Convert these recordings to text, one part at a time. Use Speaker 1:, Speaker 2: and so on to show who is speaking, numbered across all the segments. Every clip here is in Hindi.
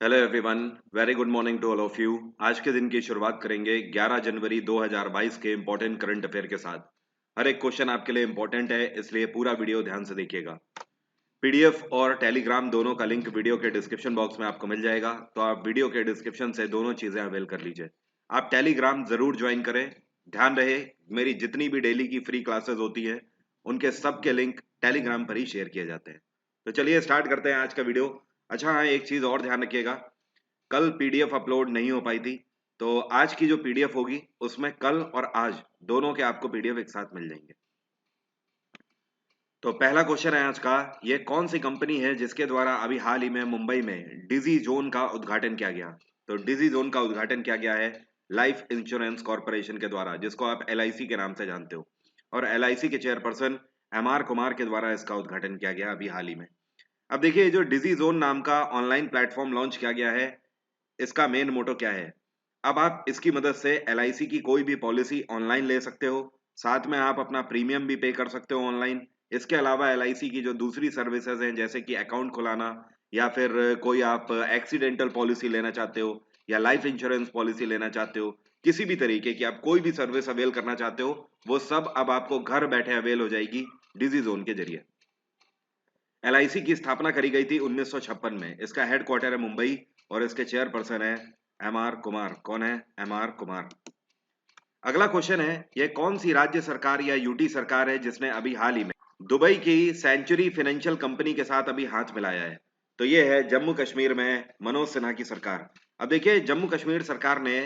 Speaker 1: Hello everyone, very good morning to all of you. आज के दिन की शुरुआत करेंगे 11 जनवरी 2022 के इंपॉर्टेंट करंट अफेयर के साथ। हर एक क्वेश्चन आपके लिए इंपॉर्टेंट है, इसलिए पूरा वीडियो ध्यान से देखिएगा। पीडीएफ और टेलीग्राम दोनों का लिंक वीडियो के डिस्क्रिप्शन बॉक्स में आपको मिल जाएगा, तो आप वीडियो के डिस्क्रिप्शन से दोनों चीजें अवेल कर लीजिए। आप टेलीग्राम जरूर ज्वाइन करें। ध्यान रहे, मेरी जितनी भी डेली की फ्री क्लासेस होती है उनके सबके लिंक टेलीग्राम पर ही शेयर किए जाते हैं। तो चलिए स्टार्ट करते हैं आज का वीडियो। अच्छा हाँ, एक चीज और ध्यान रखिएगा, कल पीडीएफ अपलोड नहीं हो पाई थी, तो आज की जो पीडीएफ होगी उसमें कल और आज दोनों के आपको पीडीएफ एक साथ मिल जाएंगे। तो पहला क्वेश्चन है आज का, ये कौन सी कंपनी है जिसके द्वारा अभी हाल ही में मुंबई में डिजी जोन का उद्घाटन किया गया। तो डिजी जोन का उद्घाटन किया गया है लाइफ इंश्योरेंस कॉर्पोरेशन के द्वारा, जिसको आप एलआईसी के नाम से जानते हो, और एलआईसी के चेयरपर्सन एमआर कुमार के द्वारा इसका उद्घाटन किया गया अभी हाल ही में। अब देखिए, जो डिजी जोन नाम का ऑनलाइन प्लेटफॉर्म लॉन्च किया गया है, इसका मेन मोटो क्या है। अब आप इसकी मदद से एलआईसी की कोई भी पॉलिसी ऑनलाइन ले सकते हो, साथ में आप अपना प्रीमियम भी पे कर सकते हो ऑनलाइन। इसके अलावा एलआईसी की जो दूसरी सर्विसेज हैं, जैसे कि अकाउंट खुलाना, या फिर कोई आप एक्सीडेंटल पॉलिसी लेना चाहते हो या लाइफ इंश्योरेंस पॉलिसी लेना चाहते हो, किसी भी तरीके की आप कोई भी सर्विस अवेल करना चाहते हो, वो सब अब आपको घर बैठे अवेल हो जाएगी डिजी जोन के जरिए। एलआईसी की स्थापना करी गई थी 1956 में। इसका हेडक्वार्टर है मुंबई और इसके चेयरपर्सन है एमआर कुमार। कौन है? एमआर कुमार। अगला क्वेश्चन है, यह कौन सी राज्य सरकार या यूटी सरकार है जिसने अभी हाल ही में दुबई की सेंचुरी फाइनेंशियल कंपनी के साथ अभी हाथ मिलाया है। तो यह है जम्मू कश्मीर में मनोज सिन्हा की सरकार। अब देखिए, जम्मू कश्मीर सरकार ने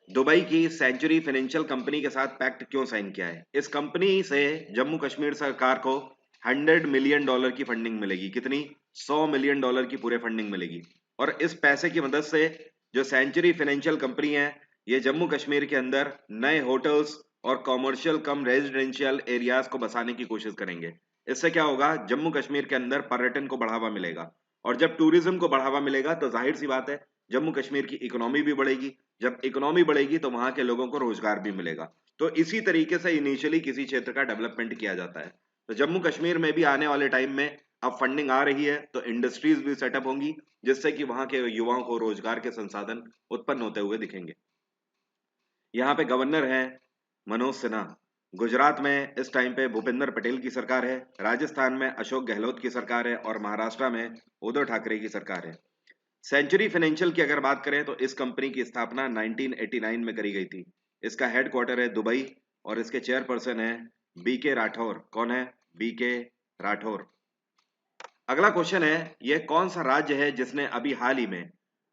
Speaker 1: दुबई की सेंचुरी फाइनेंशियल कंपनी के साथ पैक्ट क्यों साइन किया है। इस कंपनी से जम्मू कश्मीर सरकार को $100 मिलियन की फंडिंग मिलेगी। कितनी? $100 मिलियन की पूरे फंडिंग मिलेगी। और इस पैसे की मदद से जो सेंचुरी फाइनेंशियल कंपनी है, ये जम्मू कश्मीर के अंदर नए होटल्स और कॉमर्शियल कम रेजिडेंशियल एरियाज को बसाने की कोशिश करेंगे। इससे क्या होगा, जम्मू कश्मीर के अंदर पर्यटन को बढ़ावा मिलेगा, और जब टूरिज्म को बढ़ावा मिलेगा तो जाहिर सी बात है जम्मू कश्मीर की इकोनॉमी भी बढ़ेगी। जब इकोनॉमी बढ़ेगी तो वहां के लोगों को रोजगार भी मिलेगा। तो इसी तरीके से इनिशियली किसी क्षेत्र का डेवलपमेंट किया जाता है। तो जम्मू कश्मीर में भी आने वाले टाइम में अब फंडिंग आ रही है, तो इंडस्ट्रीज भी सेटअप होंगी, जिससे कि वहां के युवाओं को रोजगार के संसाधन उत्पन्न होते हुए दिखेंगे। यहाँ पे गवर्नर हैं मनोज सिन्हा। गुजरात में इस टाइम पे भूपेंद्र पटेल की सरकार है, राजस्थान में अशोक गहलोत की सरकार है, और महाराष्ट्र में उद्धव ठाकरे की सरकार है। सेंचुरी फाइनेंशियल की अगर बात करें तो इस कंपनी की स्थापना 1989 में करी गई थी। इसका हेडक्वार्टर है दुबई और इसके चेयरपर्सन है बीके राठौर। कौन है? बीके राठौर। अगला क्वेश्चन है, यह कौन सा राज्य है जिसने अभी हाल ही में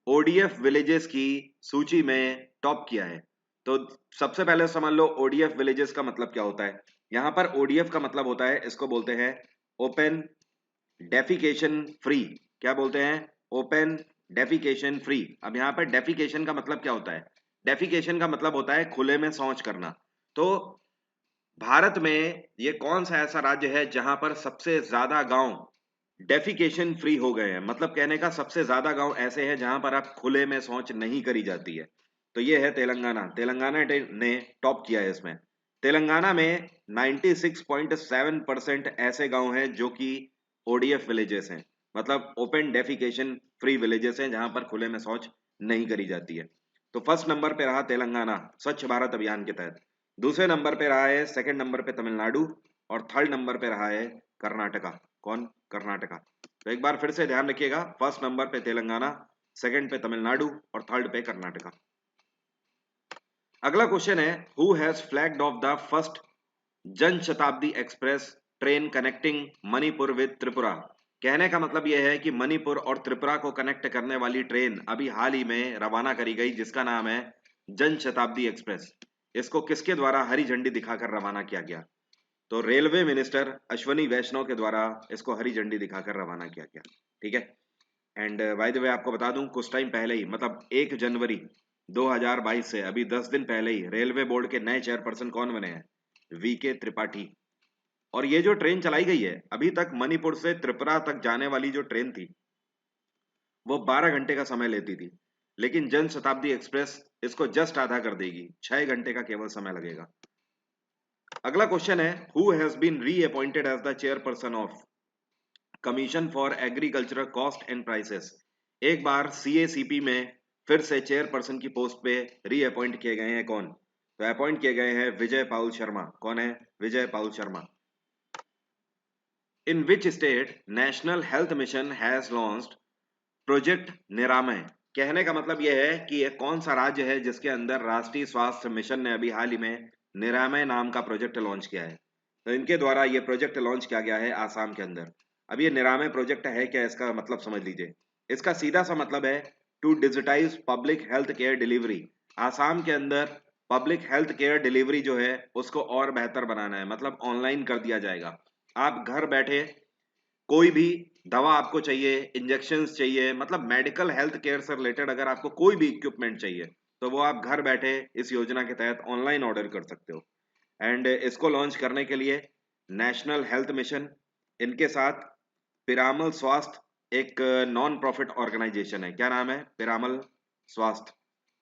Speaker 1: ओडीएफ विलेजेस की सूची में टॉप किया है। तो सबसे पहले समझ लो ओडीएफ विलेजेस का मतलब क्या होता है। यहां पर ओडीएफ का मतलब होता है, इसको बोलते हैं ओपन डेफिकेशन फ्री। क्या बोलते हैं? Open defecation free. अब यहाँ पर डेफिकेशन का मतलब क्या होता है? डेफिकेशन का मतलब होता है खुले में शौच करना। तो भारत में ये कौन सा ऐसा राज्य है जहां पर सबसे ज्यादा गांव डेफिकेशन फ्री हो गए हैं? मतलब कहने का, सबसे ज्यादा गांव ऐसे हैं जहां पर आप खुले में शौच नहीं करी जाती है। तो ये है तेलंगाना। तेलंगाना ने टॉप किया है इसमें। तेलंगाना में 96.7% ऐसे गांव हैं जो कि ओडीएफ विलेजेस हैं, मतलब ओपन डेफिकेशन फ्री विलेजेस हैं, जहां पर खुले में शौच नहीं करी जाती है। तो फर्स्ट नंबर पे रहा तेलंगाना स्वच्छ भारत अभियान के तहत। दूसरे नंबर पे रहा है, सेकंड नंबर पे तमिलनाडु, और थर्ड नंबर पे रहा है कर्नाटका। कौन? कर्नाटका। तो एक बार फिर से ध्यान रखिएगा, फर्स्ट नंबर पे तेलंगाना, सेकंड पे तमिलनाडु, और थर्ड पे कर्नाटका। अगला क्वेश्चन है, who has flagged of the first Jan Shatabdi express train connecting Manipur with Tripura. कहने का मतलब यह है कि मणिपुर और त्रिपुरा को कनेक्ट करने वाली ट्रेन अभी हाल ही में रवाना करी गई, जिसका नाम है जन शताब्दी एक्सप्रेस। इसको किसके द्वारा हरी झंडी दिखाकर रवाना किया गया? तो रेलवे मिनिस्टर अश्वनी वैष्णव के द्वारा इसको हरी झंडी दिखाकर रवाना किया गया। ठीक है। एंड बाय द वे आपको बता दूं, कुछ टाइम पहले ही, मतलब 1 जनवरी 2022 से अभी 10 दिन पहले ही रेलवे बोर्ड के नए चेयरपर्सन कौन बने हैं? वीके त्रिपाठी। और ये जो ट्रेन चलाई गई है, अभी तक मणिपुर से त्रिपुरा तक जाने वाली जो ट्रेन थी वो 12 घंटे का समय लेती थी, लेकिन जन शताब्दी एक्सप्रेस इसको जस्ट आधा कर देगी, 6 घंटे का केवल समय लगेगा। अगला क्वेश्चन है, who has been reappointed as the chairperson of commission for agricultural cost and prices. एक बार सीएसीपी में फिर से चेयरपर्सन की पोस्ट पे रीअपॉइंट किए गए हैं कौन? तो अपॉइंट किए गए हैं विजय पाउल शर्मा। कौन है? Vijay Paul Sharma. In which state national health mission has launched project Niramaya? कहने का मतलब यह है कि यह कौन सा राज्य है जिसके अंदर राष्ट्रीय स्वास्थ्य मिशन ने अभी हाल ही में निरामय नाम का प्रोजेक्ट लॉन्च किया है। तो इनके द्वारा यह प्रोजेक्ट लॉन्च किया गया है आसाम के अंदर। अब ये निरामय प्रोजेक्ट है क्या, इसका मतलब समझ लीजिए। इसका सीधा सा मतलब है to digitize public health care delivery. Assam के अंदर पब्लिक हेल्थ केयर डिलीवरी जो है उसको और बेहतर बनाना है, मतलब ऑनलाइन कर दिया जाएगा। आप घर बैठे कोई भी दवा आपको चाहिए, इंजेक्शंस चाहिए, मतलब मेडिकल हेल्थ केयर से रिलेटेड अगर आपको कोई भी इक्विपमेंट चाहिए तो वो आप घर बैठे इस योजना के तहत ऑनलाइन ऑर्डर कर सकते हो। एंड इसको लॉन्च करने के लिए नेशनल हेल्थ मिशन, इनके साथ पिरामल स्वास्थ्य एक नॉन प्रॉफिट ऑर्गेनाइजेशन है। क्या नाम है? पिरामल स्वास्थ्य।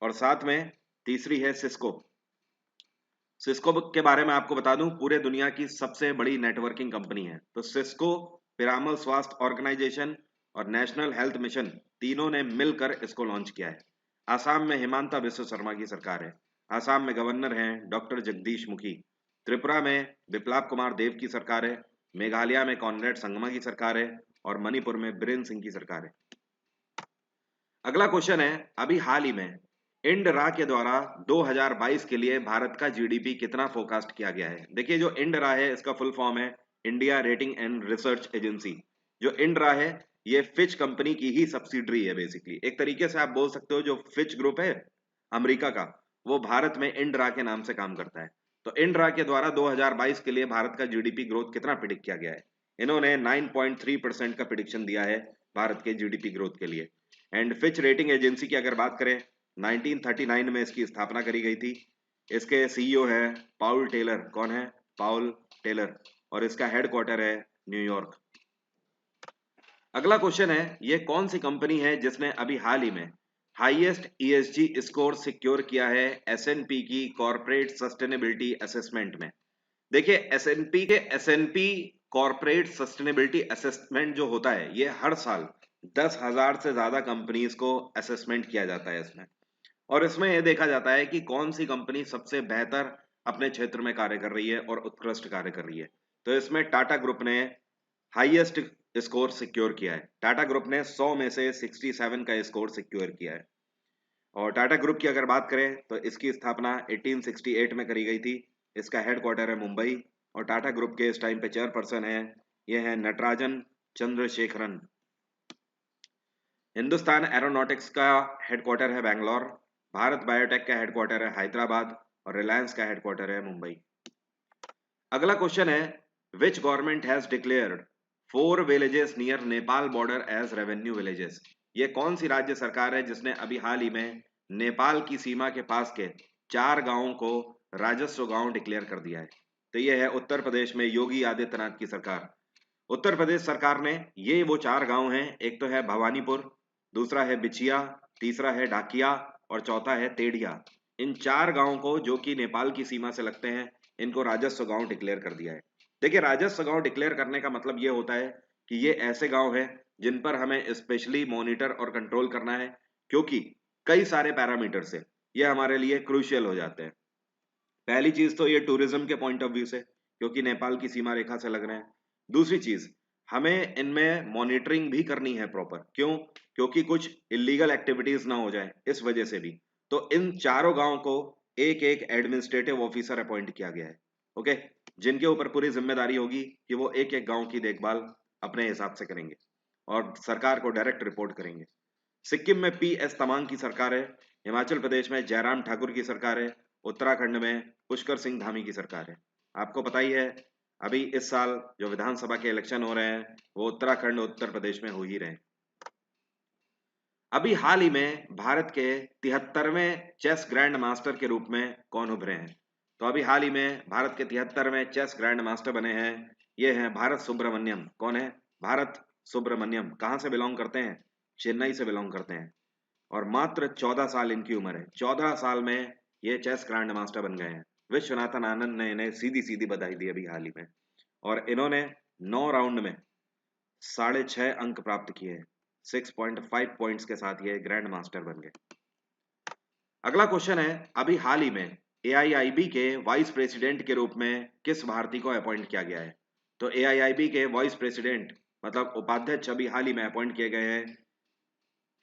Speaker 1: और साथ में तीसरी है सिस्को। सिस्को के बारे में आपको बता दूं, पूरे दुनिया की सबसे बड़ी नेटवर्किंग कंपनी है। तो सिस्को, पिरामल स्वास्थ्य ऑर्गेनाइजेशन और नेशनल हेल्थ मिशन तीनों ने मिलकर इसको लॉन्च किया है। आसाम में हिमांता बिस्व शर्मा की सरकार है। आसाम में गवर्नर हैं डॉक्टर जगदीश मुखी। त्रिपुरा में बिप्लाब कुमार देव की सरकार है। मेघालय में कॉनरेड संगमा की सरकार है। और मणिपुर में बीरेन सिंह की सरकार है। अगला क्वेश्चन है, अभी हाल ही में इंडरा के द्वारा 2022 के लिए भारत का जीडीपी कितना फोरकास्ट किया गया है? देखिए, जो इंडरा है इसका फुल फॉर्म है India rating and research agency. जो इंडरा है ये फिच कंपनी की ही सब्सिडरी है। बेसिकली एक तरीके से आप बोल सकते हो जो फिच ग्रुप है अमेरिका का, वो भारत में इंडरा के नाम से काम करता है। तो इंडरा के द्वारा 2022 के लिए भारत का जीडीपी ग्रोथ कितना प्रिडिक्ट किया गया है? इन्होंने 9.3% का प्रिडिक्शन दिया है भारत के जीडीपी ग्रोथ के लिए। एंड फिच रेटिंग एजेंसी की अगर बात करें, 1939 में इसकी स्थापना करी गई थी। इसके सीईओ है पाउल टेलर। कौन है? पाउल टेलर। और इसका हेडक्वार्टर है न्यूयॉर्क। अगला क्वेश्चन है, ये कौन सी कंपनी है जिसने अभी हाल ही में हाईएस्ट ईएसजी स्कोर सिक्योर किया है एसएनपी की कॉर्पोरेट सस्टेनेबिलिटी असेसमेंट में? देखिए, एसएनपी कॉर्पोरेट सस्टेनेबिलिटी असेसमेंट जो होता है ये हर साल 10,000 से ज्यादा कंपनीज को असेसमेंट किया जाता है इसमें। और इसमें यह देखा जाता है कि कौन सी कंपनी सबसे बेहतर अपने क्षेत्र में कार्य कर रही है और उत्कृष्ट कार्य कर रही है। तो इसमें टाटा ग्रुप ने हाईएस्ट स्कोर सिक्योर किया है। टाटा ग्रुप ने 100 में से 67 का स्कोर सिक्योर किया है। और टाटा ग्रुप की अगर बात करें तो इसकी स्थापना 1868 में करी गई थी। इसका हेडक्वार्टर है मुंबई। और टाटा ग्रुप के इस टाइम पे चेयरपर्सन है, ये है नटराजन चंद्रशेखरन। हिंदुस्तान एरोनॉटिक्स का हेडक्वार्टर है बैंगलोर। भारत बायोटेक का हेडक्वार्टर है हैदराबाद। और रिलायंस का हेडक्वार्टर है मुंबई। अगला क्वेश्चन है, which government has declared 4 villages near Nepal border as revenue villages? ये कौन सी राज्य सरकार है जिसने अभी हाल ही में नेपाल की सीमा के पास के 4 गांवों को राजस्व गांव डिक्लेयर कर दिया है? तो ये है उत्तर प्रदेश में योगी आदित्यनाथ की सरकार। उत्तर प्रदेश सरकार ने ये वो 4 गांव हैं, एक तो है भवानीपुर, दूसरा है बिछिया, तीसरा है डाकिया और चौथा है तेड़िया। इन 4 गांवों को जो कि नेपाल की सीमा से लगते हैं, इनको राजस्व गांव डिक्लेयर कर दिया है। देखिए, राजस्व गांव डिक्लेयर करने का मतलब ये होता है कि ये ऐसे गांव हैं जिन पर हमें स्पेशली मॉनिटर और कंट्रोल करना है, क्योंकि कई सारे पैरामीटर से ये हमारे लिए क्रूशियल हो जाते हैं। पहली चीज तो ये टूरिज्म के पॉइंट ऑफ व्यू से, क्योंकि नेपाल की सीमा रेखा से लग रहे हैं। दूसरी चीज, हमें इनमें मॉनिटरिंग भी करनी है प्रॉपर। क्यों? क्योंकि कुछ इलीगल एक्टिविटीज ना हो जाए, इस वजह से भी। तो इन चारों गांव को एक एक एडमिनिस्ट्रेटिव ऑफिसर अपॉइंट किया गया है। ओके, जिनके ऊपर पूरी जिम्मेदारी होगी कि वो एक एक गांव की देखभाल अपने हिसाब से करेंगे और सरकार को डायरेक्ट रिपोर्ट करेंगे। सिक्किम में पी एस तमांग की सरकार है। हिमाचल प्रदेश में जयराम ठाकुर की सरकार है। उत्तराखंड में पुष्कर सिंह धामी की सरकार है। आपको पता ही है, अभी इस साल जो विधानसभा के इलेक्शन हो रहे हैं वो उत्तराखंड उत्तर प्रदेश में हो ही रहे हैं। अभी हाल ही में भारत के 73वें चेस ग्रैंड मास्टर के रूप में कौन उभरे हैं? तो अभी हाल ही में भारत के 73वें चेस ग्रैंड मास्टर बने हैं, ये हैं भारत सुब्रमण्यम। कौन है? भारत सुब्रमण्यम। कहाँ से बिलोंग करते हैं? चेन्नई से बिलोंग करते हैं। और मात्र 14 साल इनकी उम्र है। 14 साल में ये चेस ग्रैंड मास्टर बन गए हैं। विश्वनाथन आनंद ने इन्हें सीधी सीधी बधाई दी अभी हाल ही में। और इन्होंने 9 राउंड में 6.5 अंक प्राप्त किए हैं। 6.5 पॉइंट्स के साथ ये ग्रैंड मास्टर बन गए। अगला क्वेश्चन है, अभी हाल ही में एआईआईबी के वाइस प्रेसिडेंट के रूप में किस भारतीय को अपॉइंट किया गया है? तो एआईआईबी के वाइस प्रेसिडेंट मतलब उपाध्यक्ष अभी हाल ही में अपॉइंट किए गए हैं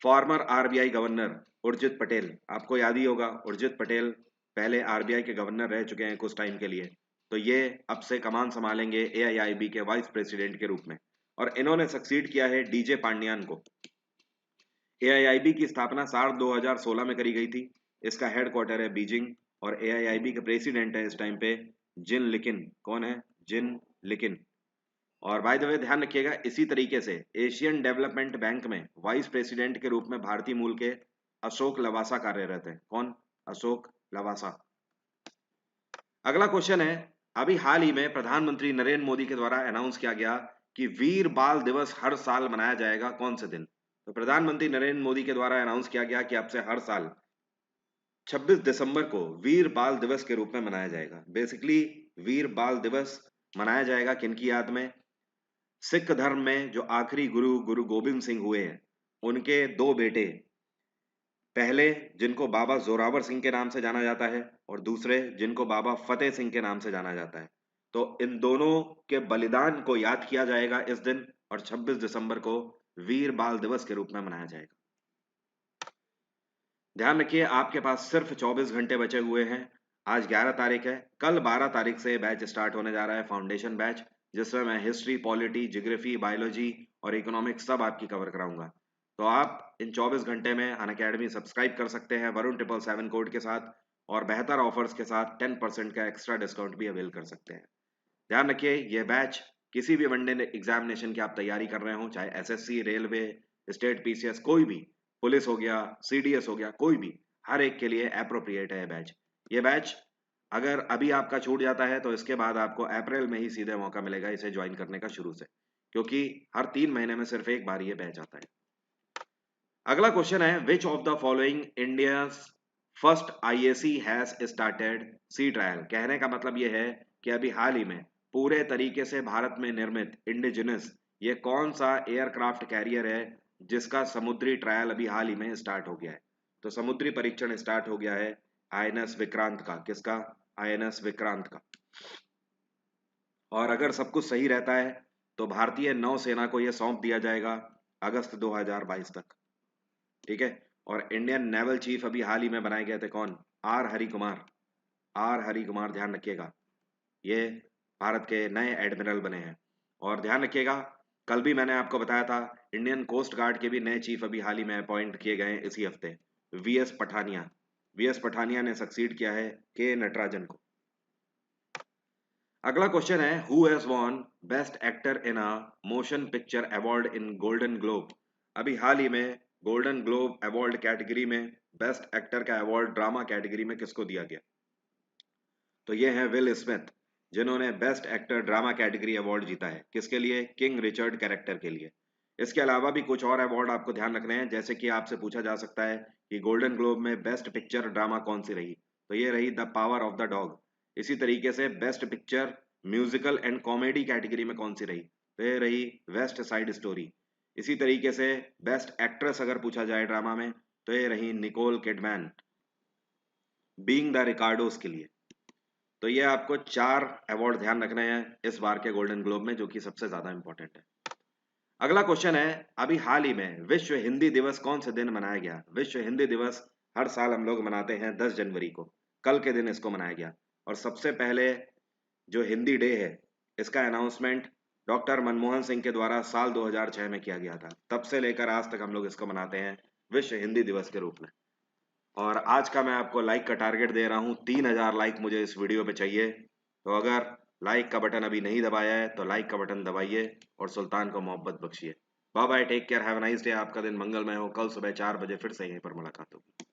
Speaker 1: farmer RBI governor Urjit Patel. आपको याद ही होगा, उर्जित पटेल पहले आरबीआई के गवर्नर रह चुके हैं कुछ टाइम के लिए, तो ये अब से कमान संभालेंगे एआईआईबी के वाइस प्रेसिडेंट के रूप में, और इन्होंने सक्सीड किया है डीजे पांडियान को। एआईआईबी की स्थापना साल 2016 में करी गई थी। इसका हेडक्वार्टर है बीजिंग, और एआईआईबी के प्रेसिडेंट है इस टाइम पे जिन लिकिन। कौन है? जिन लिकिन। और बाय द वे ध्यान रखिएगा, इसी तरीके से एशियन डेवलपमेंट बैंक में वाइस प्रेसिडेंट के रूप में भारतीय मूल के अशोक लवासा कार्यरत है। कौन? अशोक लवासा। अगला क्वेश्चन है, अभी हाल ही में प्रधानमंत्री नरेंद्र मोदी के द्वारा अनाउंस किया गया कि वीर बाल दिवस हर साल मनाया जाएगा कौन से दिन? तो प्रधानमंत्री नरेंद्र मोदी के द्वारा अनाउंस किया गया कि अब से हर साल 26 दिसंबर को वीर बाल दिवस के रूप में मनाया जाएगा। बेसिकली वीर बाल दिवस मनाया जाएगा किनकी याद में? सिख धर्म में जो आखिरी गुरु गुरु गोबिंद सिंह हुए हैं, उनके दो बेटे, पहले जिनको बाबा जोरावर सिंह के नाम से जाना जाता है और दूसरे जिनको बाबा फतेह सिंह के नाम से जाना जाता है। तो इन दोनों के बलिदान को याद किया जाएगा इस दिन, और 26 दिसंबर को वीर बाल दिवस के रूप में मनाया जाएगा। ध्यान रखिए, आपके पास सिर्फ 24 घंटे बचे हुए हैं। आज 11 तारीख है, कल 12 तारीख से बैच स्टार्ट होने जा रहा है, फाउंडेशन बैच, जिसमें मैं हिस्ट्री, पॉलिटी, जियोग्राफी, बायोलॉजी और इकोनॉमिक्स सब आपकी कवर कराऊंगा। तो आप इन 24 घंटे में अनअकैडमी सब्सक्राइब कर सकते हैं वरुण 777 कोड के साथ, और बेहतर ऑफर्स के साथ 10% का एक्स्ट्रा डिस्काउंट भी अवेल कर सकते हैं। ध्यान रखिए, ये बैच किसी भी वनडे एग्जामिनेशन की आप तैयारी कर रहे हो, चाहे एसएससी, रेलवे, स्टेट पीसीएस, कोई भी, पुलिस हो गया, सीडीएस हो गया, कोई भी, हर एक के लिए एप्रोप्रिएट है बैच। ये बैच अगर अभी आपका छूट जाता है तो इसके बाद आपको अप्रैल में ही सीधे मौका मिलेगा इसे ज्वाइन करने का शुरू से, क्योंकि हर 3 महीने में सिर्फ एक बार ये बैच आता है। अगला क्वेश्चन है, which of the following India first IAC has started sea trial? कहने का मतलब ये है कि अभी हाल ही में पूरे तरीके से भारत में निर्मित इंडिजिनस ये कौन सा एयरक्राफ्ट कैरियर है जिसका समुद्री ट्रायल अभी हाल ही में स्टार्ट हो गया है? तो समुद्री परीक्षण स्टार्ट हो गया है आईएनएस विक्रांत का। किसका? आईएनएस विक्रांत का। और अगर सब कुछ सही रहता है तो भारतीय नौसेना को यह सौंप दिया जाएगा अगस्त 2022 तक। ठीक है। और इंडियन नेवल चीफ अभी हाल ही में बनाए गए थे, कौन? आर हरि कुमार। आर हरि कुमार, ध्यान रखिएगा, ये भारत के नए एडमिरल बने हैं। और ध्यान रखिएगा, कल भी मैंने आपको बताया था इंडियन कोस्ट गार्ड के भी नए चीफ अभी हाल ही में अपॉइंट किए गए हैं इसी हफ्ते, वीएस पठानिया। वीएस पठानिया ने सक्सीड किया है के नटराजन को। अगला क्वेश्चन है, who has won best actor in a motion picture award in golden globe? अभी हाल ही में गोल्डन ग्लोब अवार्ड कैटेगरी में बेस्ट एक्टर का अवार्ड ड्रामा कैटेगरी में किसको दिया गया? तो ये है विल स्मिथ, जिन्होंने best actor drama category award जीता है। किसके लिए? किंग रिचर्ड कैरेक्टर के लिए। इसके अलावा भी कुछ और अवार्ड आपको ध्यान रखने हैं, जैसे कि आपसे पूछा जा सकता है कि गोल्डन ग्लोब में बेस्ट पिक्चर ड्रामा कौन सी रही? तो ये रही the power of the dog. इसी तरीके से best picture musical and comedy category में कौन सी रही? तो ये रही वेस्ट साइड स्टोरी। इसी तरीके से बेस्ट एक्ट्रेस अगर पूछा जाए ड्रामा में तो ये रही निकोल किडमैन, बीइंग द रिकार्डोस के लिए। तो ये आपको 4 अवार्ड ध्यान रखने हैं इस बार के गोल्डन ग्लोब में, जो कि सबसे ज्यादा इंपॉर्टेंट है। अगला क्वेश्चन है, अभी हाल ही में विश्व हिंदी दिवस कौन से दिन मनाया गया? विश्व हिंदी दिवस हर साल हम लोग मनाते हैं 10 जनवरी को, कल के दिन इसको मनाया गया। और सबसे पहले जो हिंदी डे है इसका अनाउंसमेंट डॉक्टर मनमोहन सिंह के द्वारा साल 2006 में किया गया था। तब से लेकर आज तक हम लोग इसको मनाते हैं विश्व हिंदी दिवस के रूप में। और आज का मैं आपको लाइक का टारगेट दे रहा हूँ, 3000 लाइक मुझे इस वीडियो पे चाहिए। तो अगर लाइक का बटन अभी नहीं दबाया है तो लाइक का बटन दबाइए और सुल्तान को मोहब्बत बख्शिए। Bye bye, take care, have a nice day. आपका दिन मंगलमय हो। कल सुबह 4 बजे फिर से यहीं पर मुलाकात होगी।